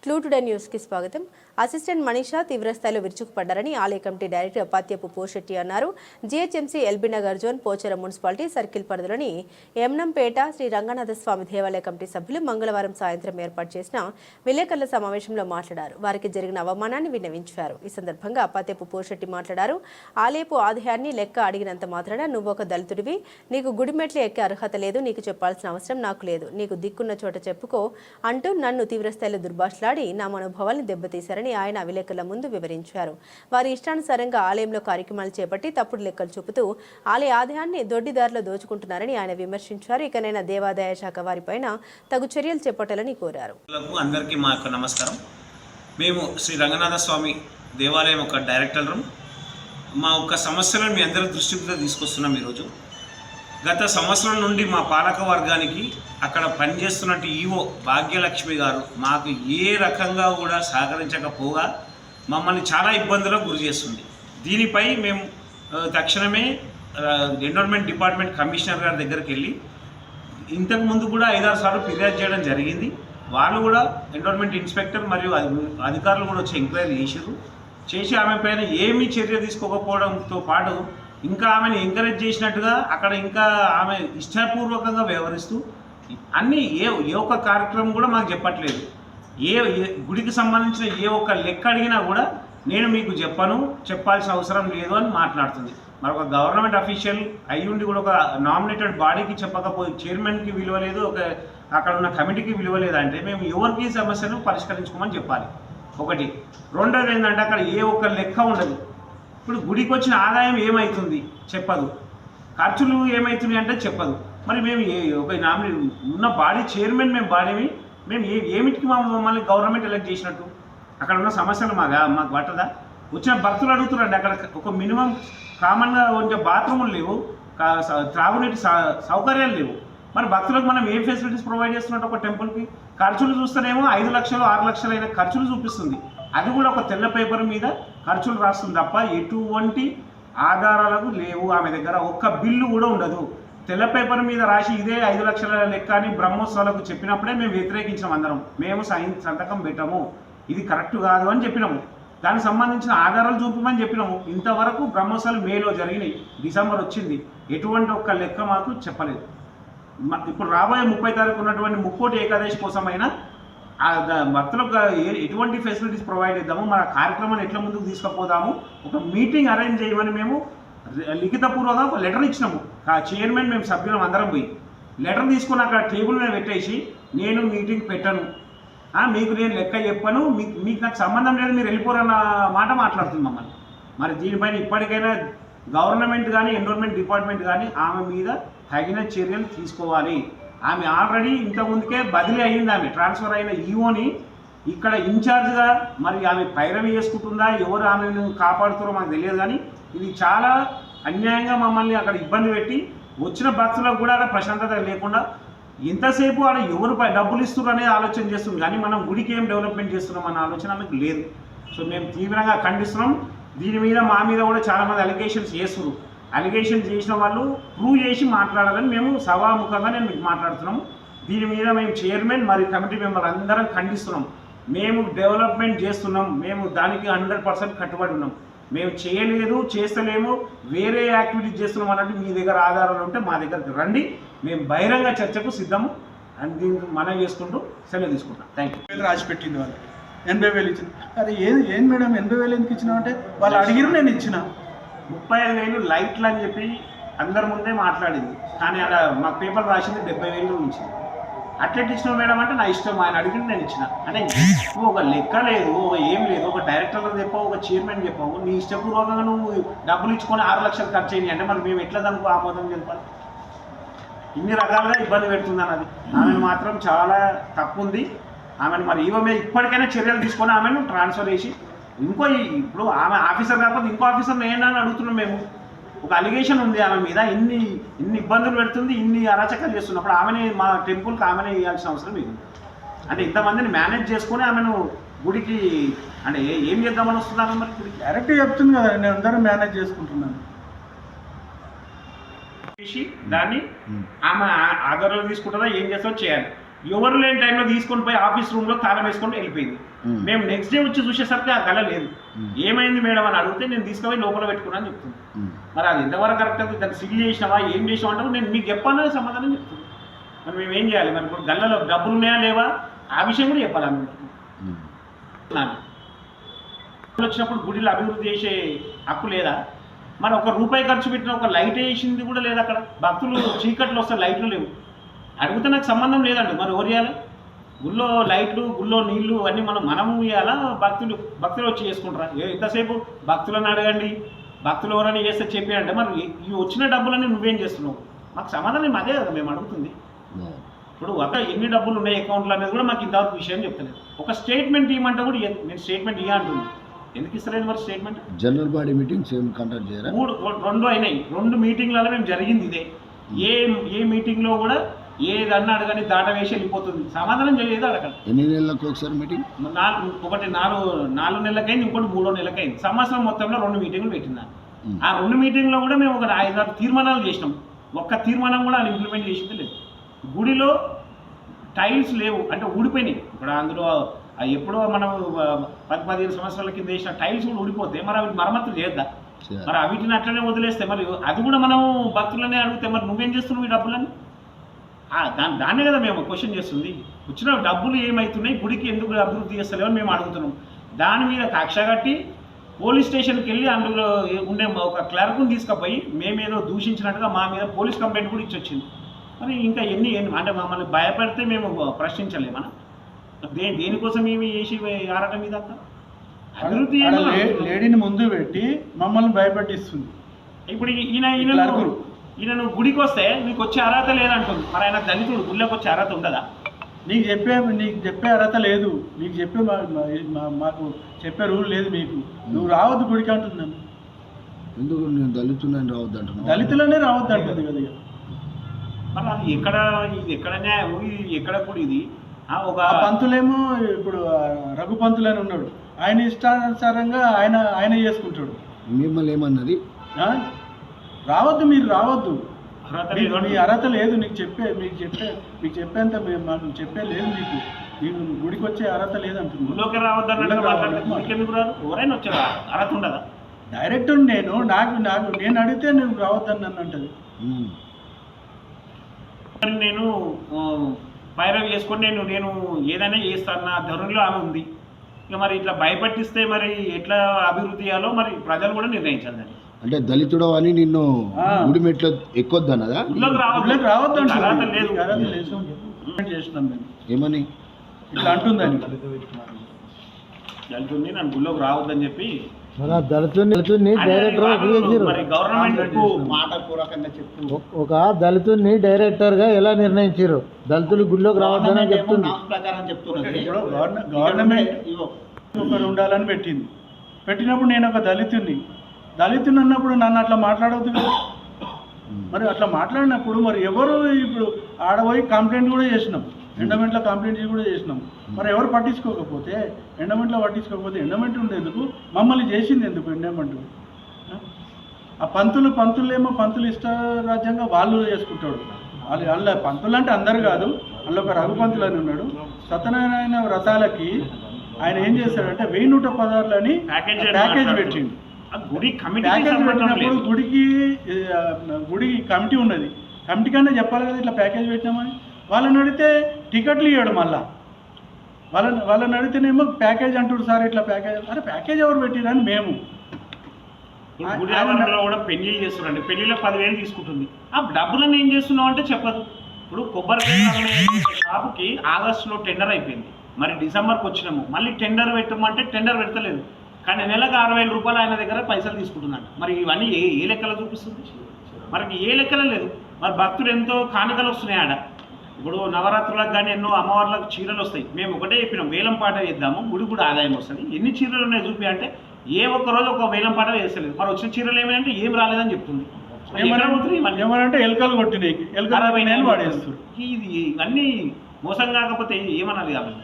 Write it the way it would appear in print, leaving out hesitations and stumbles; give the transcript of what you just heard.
Clue today న్యూస్కి స్వాగతం. Assistant Manisha తీవ్రస్థాయిలో విరుచుకుపడ్డారని ఆలయ కమిటీ డైరెక్టర్ పాత్యపు పోషెట్టి అన్నారు. GHMC LB Nagar zone Pocharam municipality circle పరిధిలోని ఎమ్నంపేట శ్రీ రంగనాథస్వామి దేవాలయ కమిటీ సభ్యులు మంగళవారం సాయంత్రం ఏర్పాటు చేసిన విలేకరుల సమావేశంలో మాట్లాడారు. వారికి జరిగిన అవమానాన్ని విన్నవించారు. ఈ సందర్భంగా పాత్యపు పోషెట్టి మాట్లాడారు. ఆలయపు ఆదాయాన్ని లెక్క అడిగినంత మాత్రాన నువ్వు ఒక దళితుడివి, నీకు గుడిమెట్లు ఎక్కే అర్హత లేదు, నీకు చెప్పాల్సిన అవసరం నాకు లేదు, నీకు దిక్కున్న చోట చెప్పుకో అంటూ నన్ను తీవ్రస్థాయిలో దుర్భాషలాడి నా మనోభావాలను దెబ్బతీశారని ఆయన విలేకరుల ముందు వివరించారు. వారి ఇష్టానుసారంగా ఆలయంలో కార్యక్రమాలు చేపట్టి తప్పుడు లెక్కలు చూపుతూ ఆలయ ఆదాయాన్ని దొడ్డిదారిలో దోచుకుంటున్నారని ఆయన విమర్శించారు. ఇకనైనా దేవాదాయ శాఖ వారిపైన తగు చర్యలు చేపట్టాలని కోరారు. అందరికీ మా యొక్క నమస్కారం. మేము శ్రీ రంగనాథ స్వామి దేవాలయం ఒక డైరెక్టర్, మా యొక్క సమస్యలను మీ అందరి దృష్టికి తీసుకొస్తున్నాం. ఈరోజు గత సంవత్సరం నుండి మా పాలక వర్గానికి అక్కడ పనిచేస్తున్నట్టు ఈవో భాగ్యలక్ష్మి గారు మాకు ఏ రకంగా కూడా సహకరించకపోగా మమ్మల్ని చాలా ఇబ్బందులకు గురి చేస్తుంది. దీనిపై మేము తక్షణమే ఎన్విరాన్మెంట్ డిపార్ట్మెంట్ కమిషనర్ గారి దగ్గరికి వెళ్ళి ఇంతకుముందు కూడా 5-6 సార్లు ఫిర్యాదు చేయడం జరిగింది. వాళ్ళు కూడా ఎన్విరాన్మెంట్ ఇన్స్పెక్టర్ మరియు అధికారులు కూడా వచ్చి ఎంక్వైరీ చేసి ఆమె పైన ఏమీ చర్య తీసుకోకపోవడంతో పాటు ఇంకా ఆమెను ఎంకరేజ్ చేసినట్టుగా అక్కడ ఇంకా ఆమె ఇష్టపూర్వకంగా వ్యవహరిస్తూ అన్నీ ఏ ఒక్క కార్యక్రమం కూడా మాకు చెప్పట్లేదు. ఏ గుడికి సంబంధించిన ఏ ఒక్క లెక్క అడిగినా కూడా నేను మీకు చెప్పాల్సిన అవసరం లేదు అని మాట్లాడుతుంది. మరొక గవర్నమెంట్ అఫీషియల్ అయ్యుండి కూడా ఒక నామినేటెడ్ బాడీకి చెప్పకపోయి చైర్మన్కి విలువ లేదు, ఒక అక్కడ ఉన్న కమిటీకి విలువ లేదంటే మేము ఎవరికి సమస్యను పరిష్కరించుకోమని చెప్పాలి. ఒకటి. రెండోది ఏంటంటే అక్కడ ఏ ఒక్క లెక్క ఉండదు. ఇప్పుడు గుడికి వచ్చిన ఆదాయం ఏమవుతుంది చెప్పదు, ఖర్చులు ఏమవుతున్నాయి అంటే చెప్పదు. మరి మేము ఒక ఉన్న బాడీ చైర్మన్ మేము ఏమిటికి మమ్మల్ని గవర్నమెంట్ ఎలక్ట్ చేసినట్టు? అక్కడ ఉన్న సమస్యలు మాకు పట్టదా? వచ్చిన భక్తులు అడుగుతున్నారండి. అక్కడ ఒక మినిమం కామన్గా ఉండే బాత్రూములు లేవు, త్రాగునీటి సౌకర్యాలు లేవు. మరి భక్తులకు మనం ఏం ఫెసిలిటీస్ ప్రొవైడ్ చేస్తున్నట్టు? ఒక టెంపుల్కి ఖర్చులు చూస్తేనేమో 5 లక్షలు 6 లక్షలు అయిన ఖర్చులు చూపిస్తుంది. అది కూడా ఒక తెల్ల పేపర్ మీద ఖర్చులు రాస్తుంది తప్ప ఎటువంటి ఆధారాలకు లేవు. ఆమె దగ్గర ఒక్క బిల్లు కూడా ఉండదు. తెల్ల పేపర్ మీద రాసి ఇదే 5 లక్షల లెక్క అని బ్రహ్మోత్సవాలకు చెప్పినప్పుడే మేము వ్యతిరేకించాం. అందరం మేము సంతకం పెట్టాము, ఇది కరెక్ట్ కాదు అని చెప్పినాము. దానికి సంబంధించిన ఆధారాలు చూపమని చెప్పినాము. ఇంతవరకు బ్రహ్మోత్సవాలు మేలో జరిగినాయి, డిసెంబర్ వచ్చింది, ఎటువంటి ఒక్క లెక్క మాకు చెప్పలేదు. ఇప్పుడు రాబోయే 30 తారీఖు ఉన్నటువంటి ముక్కోటి ఏకాదశి కోసమైనా భక్తులకు ఎటువంటి ఫెసిలిటీస్ ప్రొవైడ్ చేద్దాము, మన కార్యక్రమాన్ని ఎట్లా ముందుకు తీసుకుపోదాము, ఒక మీటింగ్ అరేంజ్ చేయమని మేము లిఖితపూర్వకంగా ఒక లెటర్ ఇచ్చినాము. చైర్మన్ మేము సభ్యులం అందరం పోయి లెటర్ తీసుకుని అక్కడ టేబుల్ మీద పెట్టేసి నేను మీటింగ్ పెట్టను, మీకు నేను లెక్క చెప్పను, మీకు నాకు సంబంధం లేదు, మీరు వెళ్ళిపోరన్న మాట మాట్లాడుతుంది మమ్మల్ని. మరి దీనిపైన ఇప్పటికైనా గవర్నమెంట్ కానీ ఎన్విరాన్మెంట్ డిపార్ట్మెంట్ కానీ ఆమె మీద తగిన చర్యలు తీసుకోవాలి. ఆమె ఆల్రెడీ ఇంతకుముందుకే బదిలీ అయ్యింది. ఆమె ట్రాన్స్ఫర్ అయిన ఈఓని ఇక్కడ ఇన్ఛార్జ్గా మరి ఆమె పైరవి చేసుకుంటుందా, ఎవరు ఆమెను కాపాడుతారో మాకు తెలియదు. కానీ ఇది చాలా అన్యాయంగా మమ్మల్ని అక్కడ ఇబ్బంది పెట్టి వచ్చిన భక్తులకు కూడా ప్రశాంతత లేకుండా ఎంతసేపు ఆడ ఎవరు డబ్బులు ఇస్తున్నారు అనేది ఆలోచన చేస్తుంది. కానీ మనం గుడికి ఏం డెవలప్మెంట్ చేస్తున్నాం అన్న ఆలోచన ఆమెకు లేదు. సో మేము తీవ్రంగా ఖండిస్తున్నాం. దీని మీద మా మీద కూడా చాలామంది అలిగేషన్స్ చేస్తున్నారు. అలిగేషన్ చేసిన వాళ్ళు ప్రూవ్ చేసి మాట్లాడాలని మేము సభాముఖంగా నేను మీకు మాట్లాడుతున్నాము. దీని మీద మేము చైర్మన్ మరియు కమిటీ మెంబర్ అందరం ఖండిస్తున్నాం. మేము డెవలప్మెంట్ చేస్తున్నాం, మేము దానికి 100% కట్టుబడి ఉన్నాం. మేము చేయలేదు, చేస్తలేము, వేరే యాక్టివిటీస్ చేస్తున్నాం అన్నట్టు మీ దగ్గర ఆధారాలు ఉంటే మా దగ్గరికి రండి, మేము బహిరంగ చర్చకు సిద్ధము అని దీనికి మనం చేసుకుంటూ సెలవు తీసుకుంటాం. Thank you. రాసి పెట్టింది వాళ్ళు 80,000 ఇచ్చింది. అరే ఏం మేడం 80,000 ఎందుకు ఇచ్చినావు అంటే వాళ్ళు అడిగిరు, నేను ఇచ్చిన 35,000 లైట్లు అని చెప్పి అందరి ముందే మాట్లాడింది. కానీ అలా మాకు పేపర్ రాసింది 70,000 ఇచ్చింది. అట్లెట్ ఇచ్చినావు మేడం అంటే నా ఇష్టం, ఆయన అడిగింది నేను ఇచ్చిన. అంటే నువ్వు ఒక లెక్క లేదు, ఒక ఏం లేదు, ఒక డైరెక్టర్ చెప్పావు, ఒక చైర్మన్ చెప్పావు, నీ ఇష్టపూర్వకంగా నువ్వు డబ్బులు ఇచ్చుకొని 6 లక్షలు ఖర్చు అయ్యి అంటే మరి మేము ఎట్లా దానికి ఆమోదం చెప్పాలి? ఇన్ని రకాలుగా ఇబ్బంది పెడుతుంది అన్నది. ఆమె మాత్రం చాలా తప్పు ఉంది. ఆమెను మరి ఈమె ఇప్పటికైనా చర్యలు తీసుకొని ఆమెను ట్రాన్స్ఫర్ చేసి ఇప్పుడు ఆమె ఆఫీసర్ కాకపోతే ఇంకో ఆఫీసర్ ఏంటని అడుగుతున్నాం. మేము ఒక అలిగేషన్ ఉంది ఆమె మీద, ఇన్ని ఇబ్బందులు పెడుతుంది, ఇన్ని అరాచకాలు చేస్తున్నప్పుడు ఆమెని మా టెంపుల్కి ఆమెనే ఇవ్వాల్సిన అవసరం ఇది. అంటే ఇంతమందిని మేనేజ్ చేసుకొని ఆమెను గుడికి అంటే ఏం చేద్దామని వస్తున్నాను? మరి గుడికి డైరెక్ట్ చెప్తుంది కదా, నేను అందరూ మేనేజ్ చేసుకుంటున్నాను. దాన్ని ఆమె ఆధారాలు తీసుకుంటుందా, ఏం చేస్తారో చేయాలి. ఎవరు లేని టైంలో తీసుకొని పోయి ఆఫీస్ రూమ్లో తాళం వేసుకొని వెళ్ళిపోయింది. మేము నెక్స్ట్ డే వచ్చి చూసేసరికి ఆ కళ లేదు. ఏమైంది మేడం అని అడిగితే నేను తీసుకుపోయి లోపల పెట్టుకున్నాను చెప్తుంది. మరి అది ఎంతవరకు కరెక్ట్ అవుతుంది? దాన్ని సిల్ చేసినావా, ఏం చేసినావా అంటే నేను మీకు చెప్పాలని సమాధానం చెప్తుంది. మరి మేము ఏం చేయాలి? మరి ఇప్పుడు గల్లలో డబ్బులు ఉన్నాయా లేవా ఆ విషయం కూడా చెప్పాలి. వచ్చినప్పుడు గుడిలో అభివృద్ధి చేసే హక్కు లేదా? మరి ₹1 ఖర్చు పెట్టిన ఒక లైట్ వేసింది కూడా లేదు అక్కడ. భక్తులు చీకట్లు వస్తే లైట్లు లేవు. అడిగితే నాకు సంబంధం లేదండి. మరి ఎవరు చేయాలి? గుళ్ళో లైట్లు, గుళ్ళో నీళ్లు అన్నీ మనము ఇవ్వాలా? భక్తులు వచ్చి చేసుకుంటారా? ఎంతసేపు భక్తులను అడగండి, భక్తులు ఎవరైనా చేస్తే చెప్పారంటే మరి ఈ వచ్చిన డబ్బులన్నీ నువ్వేం చేస్తున్నావు? మాకు సమాధానం అదే కదా మేము అడుగుతుంది. ఇప్పుడు ఎన్ని డబ్బులు ఉన్నాయి అకౌంట్లో అనేది కూడా మాకు ఇంతవరకు విషయం చెప్తలేదు. ఒక స్టేట్మెంట్ ఇవ్వమంటే కూడా నేను స్టేట్మెంట్ ఇవ్వ అంటుంది. ఎందుకు ఇస్తలేదు మరి స్టేట్మెంట్? జనరల్ బాడీ మీటింగ్స్ ఏం కండక్ట్ చేయరా? 2 అయినాయి. 2 మీటింగ్లలో మేము జరిగింది ఇదే. ఏ మీటింగ్లో కూడా ఏదన్నా అడగని దాట వేసి వెళ్ళిపోతుంది. సమాధానం చేయలేదు అడగండి. ఎన్ని నెలలకు ఒకసారి మీటింగ్? ఒకటి 4 నెలలకైంది, ఇంకోటి 3వ నెలకైంది. సంవత్సరం మొత్తంలో 2 మీటింగులు పెట్టిందా. ఆ 2 మీటింగ్లో కూడా మేము ఒక 5-6 తీర్మానాలు చేసినాం. ఒక్క తీర్మానం కూడా వాళ్ళు ఇంప్లిమెంట్ చేసింది లేదు. గుడిలో టైల్స్ లేవు అంటే ఊడిపోయినాయి. ఇప్పుడు అందులో ఎప్పుడో మనం 10-15 సంవత్సరాల కింద వేసిన టైల్స్ కూడా ఊడిపోతే మరి అవి మరమ్మతులు చేయొద్దా? మరి వీటిని అట్లనే వదిలేస్తే మరి అది కూడా మనం భక్తులనే అడిగితే మరి నువ్వేం చేస్తున్నావు ఈ డబ్బులని? దాన్నే కదా మేము క్వశ్చన్ చేస్తుంది. వచ్చిన డబ్బులు ఏమవుతున్నాయి, గుడికి ఎందుకు అభివృద్ధి చేస్తలేవు అని మేము అడుగుతున్నాం. దాని మీద కక్ష కట్టి పోలీస్ స్టేషన్కి వెళ్ళి అందులో ఉండే ఒక క్లర్క్ని తీసుకుపోయి మేమేదో దూషించినట్టుగా మా మీద పోలీస్ కంప్లైంట్ కూడా ఇచ్చొచ్చింది. మరి ఇంకా ఎన్ని అంటే మమ్మల్ని భయపడితే మేము ప్రశ్నించలేమా? దేనికోసం ఏమి చేసి ఆరటం మీద అభివృద్ధి లేడీని ముందు పెట్టి మమ్మల్ని భయపెట్టిస్తుంది. ఇప్పుడు ఈయన గుడికి వస్తే నీకు వచ్చే అర్హత లేదంటుంది. మరి ఆయన దళితుడు, గుళ్ళకి వచ్చే అర్హత ఉండదా? నీకు చెప్పే అర్హత లేదు. నీకు చెప్పే మాకు చెప్పే రూల్ లేదు. మీకు నువ్వు రావద్దు గుడికి అంటున్నాను. ఎందుకు నేను దళితులని రావద్దు అంటున్నాను? దళితులనే రావద్దు అంటుంది కదా. మరి అది ఎక్కడనే ఎక్కడ కూడా ఇది ఒక పంతులేమో ఇప్పుడు రఘుపంతులు అని ఉన్నాడు. ఆయన ఇష్టానుసారంగా ఆయన చేసుకుంటాడు. మిమ్మల్ని ఏమన్నది? రావద్దు, మీరు రావద్దు, మీ అర్హత లేదు. మీకు చెప్పేంత మాకు చెప్పే లేదు. మీకు గుడికి వచ్చే అర్హత లేదు అంటుంది. డైరెక్ట్ నేను అడిగితే నువ్వు రావద్దని నన్ను అంటది. నేను పైరవి చేసుకొని నేను ఏదైనా చేస్తాను, నా ధోరణిలో ఆమె ఉంది. ఇక మరి ఇట్లా భయపట్టిస్తే మరి ఎట్లా అభివృద్ధి చేయాలో మరి ప్రజలు కూడా నిర్ణయించాలి. అంటే దళితుడు అని నిన్ను గుడి మెట్లు ఎక్కొద్దన్నదా? ఏమని ఇట్లా అంటుందని దళితుడిని నన్ను గుళ్ళోకి రావద్దని చెప్పి ఒక దళితుడిని డైరెక్టర్ గా ఎలా నిర్ణయించారు? దళితులు గుళ్ళోకి రావద్దని చెప్తుంది. గవర్నమెంట్ ఒకరు ఉండాలని పెట్టినప్పుడు నేను ఒక దళితుడిని అన్నప్పుడు నన్ను అట్లా మాట్లాడవద్దు కదా. మరి అట్లా మాట్లాడినప్పుడు మరి ఎవరు ఇప్పుడు ఆడపోయి కంప్లైంట్ కూడా చేసినాం, ఎండమెంట్లో కంప్లైంట్ కూడా చేసినాం. మరి ఎవరు పట్టించుకోకపోతే ఎండమెంట్లో ఎండమెంట్ ఉండేందుకు మమ్మల్ని చేసింది ఎందుకు ఎండమెంట్? ఆ పంతులు ఇష్టరాజ్యంగా వాళ్ళు చేసుకుంటాడు. అందులో పంతులు అంటే అందరు కాదు, అందులో ఒక రఘుపంతులు అని ఉన్నాడు. సత్యనారాయణ వ్రతాలకి ఆయన ఏం చేశాడంటే 1116 ప్యాకేజ్ పెట్టిండు. గుడి కమిటీ ఉన్నది. కమిటీ కన్నా చెప్పాలి కదా ఇట్లా ప్యాకేజ్ పెట్టినామని. వాళ్ళని అడిగితే టికెట్లు ఇవ్వడు. మళ్ళా వాళ్ళని అడిగితేనేమో ప్యాకేజ్ అంటాడు. సార్ ఇట్లా ప్యాకేజ్, అరే ప్యాకేజ్ ఎవరు పెట్టిరని మేము కూడా పెళ్లి చేస్తున్నాండి. పెళ్లిలో 10,000 తీసుకుంటుంది. ఆ డబ్బులను ఏం చేస్తున్నావు అంటే చెప్పదు. ఇప్పుడు కొబ్బరికాయ షాపుకి ఆగస్టులో టెండర్ అయిపోయింది. మరి డిసెంబర్కి వచ్చినాము, మళ్ళీ టెండర్ పెట్టమంటే టెండర్ పెడతలేదు. కానీ నెలకు 6,000 రూపాయలు ఆయన దగ్గర పైసలు తీసుకుంటున్నాడు. మరి ఇవన్నీ ఏ లెక్కలో చూపిస్తుంది? మనకి ఏ లెక్కలో లేదు. మరి భక్తులు ఎంతో కానుకలు వస్తున్నాయి ఆడ. ఇప్పుడు నవరాత్రులకు కానీ ఎన్నో అమ్మవార్లకు చీరలు వస్తాయి. మేము ఒకటే చెప్పినాం, వేలం పాట చేద్దాము, గుడి కూడా ఆదాయం వస్తుంది. ఎన్ని చీరలు ఉన్నాయి చూపి అంటే ఏ ఒక్కరోజు ఒక వేలం పాట వేస్తలేదు. మరి వచ్చిన చీరలు ఏమైనా ఏం రాలేదని చెప్తుంది. ఏమనంటే ఎలుకలు కొట్టినాయి, ఎలుకలు వాడేస్తారు. ఇది ఇవన్నీ మోసం కాకపోతే ఏమనాలి కాబట్టి